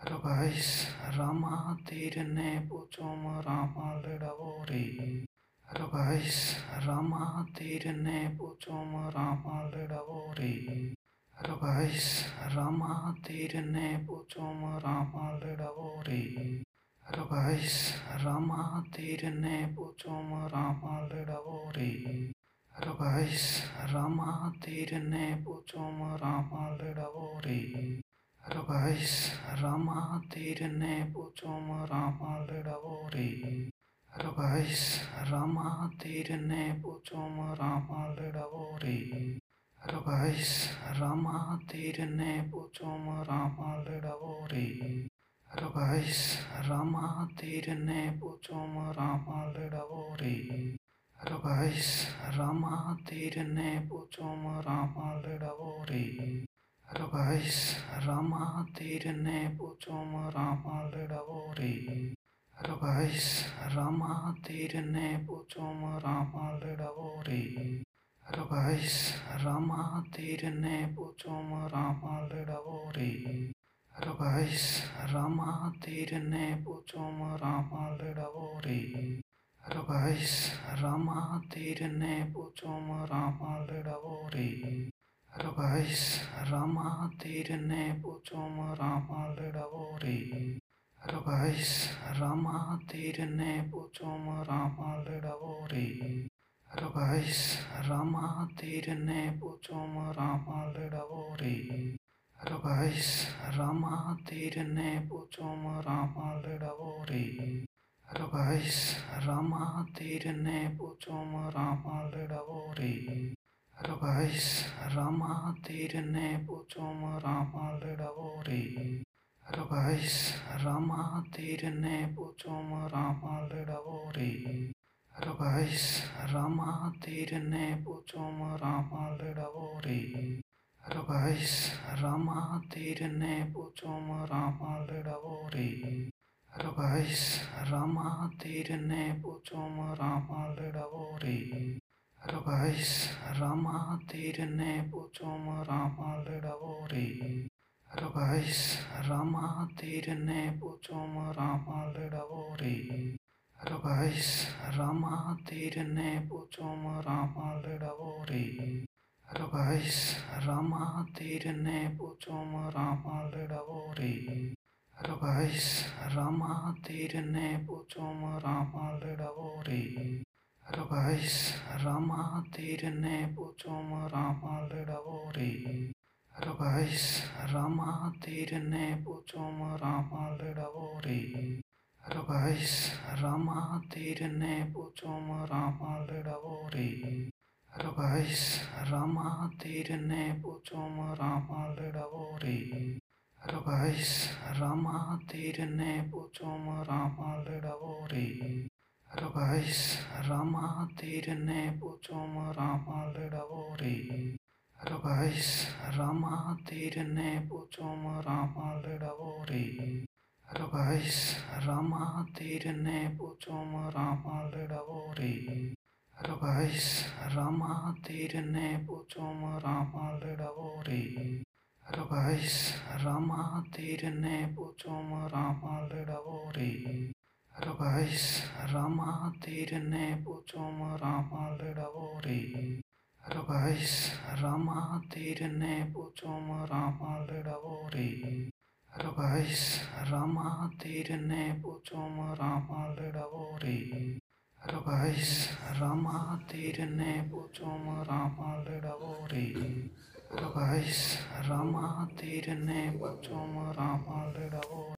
Hello guys, Rama Tirne Puchoma Rama Ledavori. Hello guys, Rama Tirne Puchoma Rama Ledavori. Hello guys, Rama Tirne Puchoma Rama Ledavori. Hello guys, Rama Tirne Puchoma Rama Ledavori. Hello guys, Rama Tirne Puchoma Rama Ledavori. Hello guys, Rama Tirne Puchoma Rama Ledavori. Hello guys, Rama Tirne Puchoma Rama Ledavori. Hello guys, Rama Tirne Puchoma Rama Ledavori. Hello guys, Rama Tirne Puchoma Rama Ledavori. Hello guys, Rama Tirne Puchoma Rama Ledavori. Hello guys, Rama Tirne Puchoma Rama Ledavori. Hello guys, Rama Tirne Puchoma Rama Ledavori. Hello guys, Rama Tirne Puchoma Rama Ledavori. Hello guys, Rama Tirne Puchoma Rama Ledavori. Hello guys, Rama Tirne Puchoma Rama Ledavori. Hello guys, Rama Tirne Puchoma Rama Ledavori. Hello guys, Rama Tirne Puchoma Rama Ledavori. Hello guys, Rama Tirne Puchoma Rama Ledavori. Hello guys, Rama Tirne Puchoma Rama Ledavori. Hello guys, Rama Tirne Puchoma Rama Ledavori. Hello guys, Rama Tirne Puchoma Rama Ledavori. Hello guys, Rama Tirne Puchoma Rama Ledavori. Hello guys, Rama Tirne Puchoma Rama Ledavori. Hello guys, Rama Tirne Puchoma Rama Ledavori. Hello guys, Rama Tirne Puchoma Rama Ledavori. Hello guys, Rama Tirne Puchoma Rama Ledavori. Hello guys, Rama Tirne Puchoma Rama Ledavori. Hello guys, Rama Tirne Puchoma Rama Ledavori. Hello guys, Rama Tirne Puchoma Rama Ledavori. Hello guys, Rama Tirne Puchoma Rama Ledavori. Hello guys, Rama Tirne Puchoma Rama Ledavori. Hello guys, Rama Tirne Puchoma Rama Ledavori. Hello guys, Rama Tirne Puchoma Rama Ledavori. Hello guys, Rama Tirne Puchoma Rama Ledavori. Hello guys, Rama Tirne Puchoma Rama Ledavori. Hello guys, Rama Tirne Puchoma Rama Ledavori. Hello guys, Rama Tirne Puchoma Rama Ledavori. Hello guys, Rama Tirne Puchoma Rama Ledavori. Hello guys, Rama Tirne Puchoma Rama Ledavori. Hello guys, Rama Tirne Puchoma Rama Ledavori. Hello guys, Rama Tirne Puchoma Rama Ledavori. Hello guys, Rama Tirne Puchoma Rama Ledavori. Hello guys, Rama Tirne Puchoma Rama Ledavori. Hello guys, Rama Tirne Puchoma Rama Ledavori. Hello guys, Rama Tirne Puchoma Rama Ledavori.